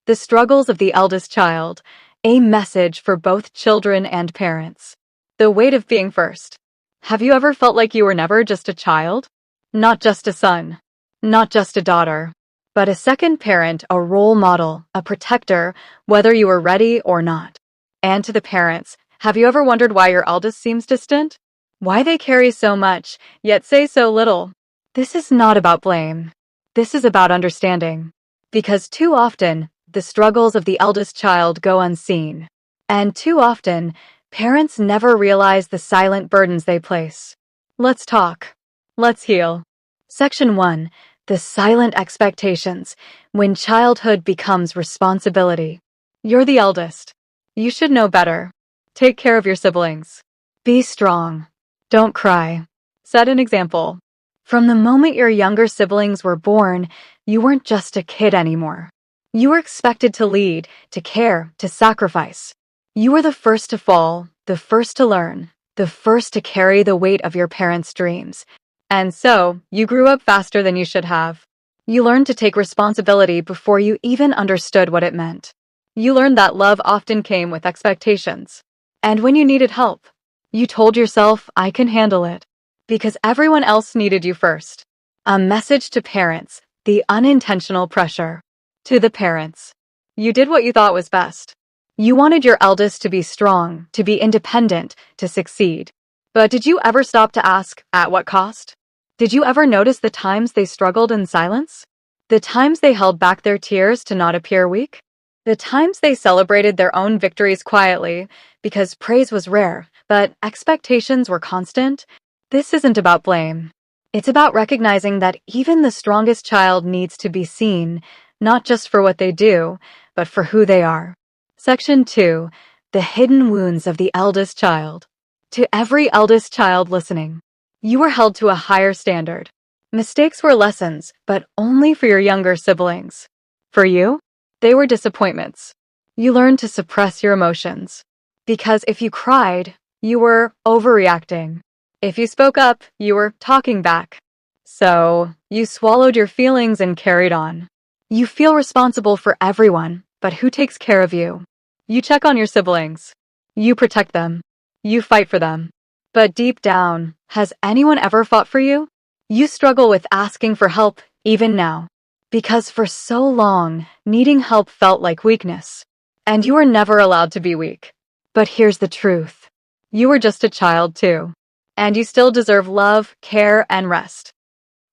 The struggles of the eldest child, a message for both children and parents. The weight of being first. Have you ever felt like you were never just a child? Not just a son, not just a daughter, but a second parent, a role model, a protector, whether you were ready or not. And to the parents, have you ever wondered why your eldest seems distant? Why they carry so much, yet say so little? This is not about blame. This is about understanding. Because too often, the struggles of the eldest child go unseen. And too often, parents never realize the silent burdens they place. Let's talk. Let's heal. Section 1. The silent expectations, when childhood becomes responsibility. You're the eldest. You should know better. Take care of your siblings. Be strong. Don't cry. Set an example. From the moment your younger siblings were born, you weren't just a kid anymore. You were expected to lead, to care, to sacrifice. You were the first to fall, the first to learn, the first to carry the weight of your parents' dreams. And so, you grew up faster than you should have. You learned to take responsibility before you even understood what it meant. You learned that love often came with expectations. And when you needed help, you told yourself, I can handle it. Because everyone else needed you first. A message to parents, the unintentional pressure. To the parents, you did what you thought was best. You wanted your eldest to be strong, to be independent, to succeed. But did you ever stop to ask, at what cost? Did you ever notice the times they struggled in silence? The times they held back their tears to not appear weak? The times they celebrated their own victories quietly, because praise was rare, but expectations were constant? This isn't about blame. It's about recognizing that even the strongest child needs to be seen, not just for what they do, but for who they are. Section 2. The hidden wounds of the eldest child. To every eldest child listening, you were held to a higher standard. Mistakes were lessons, but only for your younger siblings. For you, they were disappointments. You learned to suppress your emotions. Because if you cried, you were overreacting. If you spoke up, you were talking back. So, you swallowed your feelings and carried on. You feel responsible for everyone, but who takes care of you? You check on your siblings. You protect them. You fight for them. But deep down, has anyone ever fought for you? You struggle with asking for help, even now. Because for so long, needing help felt like weakness. And you were never allowed to be weak. But here's the truth. You were just a child too. And you still deserve love, care, and rest.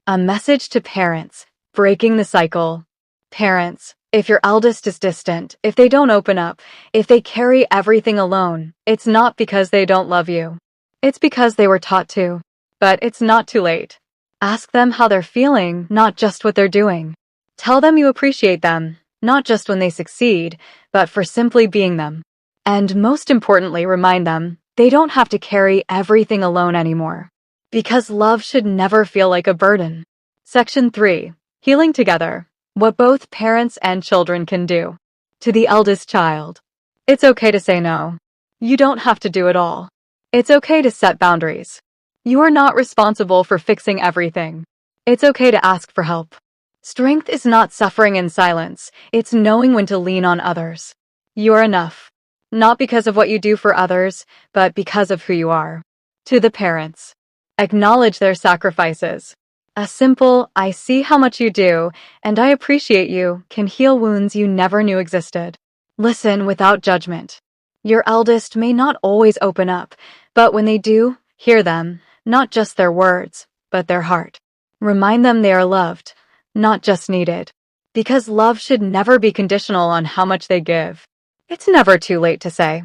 A message to parents, breaking the cycle. Parents, if your eldest is distant, if they don't open up, if they carry everything alone, it's not because they don't love you. It's because they were taught to. But it's not too late. Ask them how they're feeling, not just what they're doing. Tell them you appreciate them, not just when they succeed, but for simply being them. And most importantly, remind them, they don't have to carry everything alone anymore. Because love should never feel like a burden. Section 3. Healing together. What both parents and children can do. To the eldest child. It's okay to say no. You don't have to do it all. It's okay to set boundaries. You are not responsible for fixing everything. It's okay to ask for help. Strength is not suffering in silence. It's knowing when to lean on others. You are enough. Not because of what you do for others, but because of who you are. To the parents. Acknowledge their sacrifices. A simple, I see how much you do, and I appreciate you, can heal wounds you never knew existed. Listen without judgment. Your eldest may not always open up, but when they do, hear them, not just their words, but their heart. Remind them they are loved, not just needed. Because love should never be conditional on how much they give. It's never too late to say,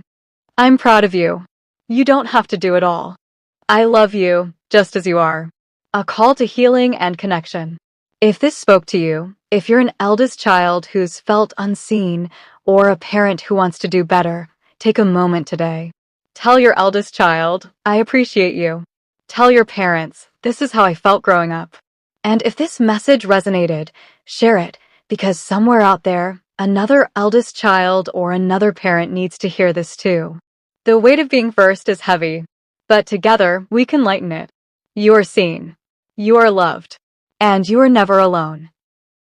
I'm proud of you. You don't have to do it all. I love you, just as you are. A call to healing and connection. If this spoke to you, if you're an eldest child who's felt unseen, or a parent who wants to do better, take a moment today. Tell your eldest child, I appreciate you. Tell your parents, this is how I felt growing up. And if this message resonated, share it, because somewhere out there, another eldest child or another parent needs to hear this too. The weight of being first is heavy, but together we can lighten it. You are seen. You are loved. And you are never alone.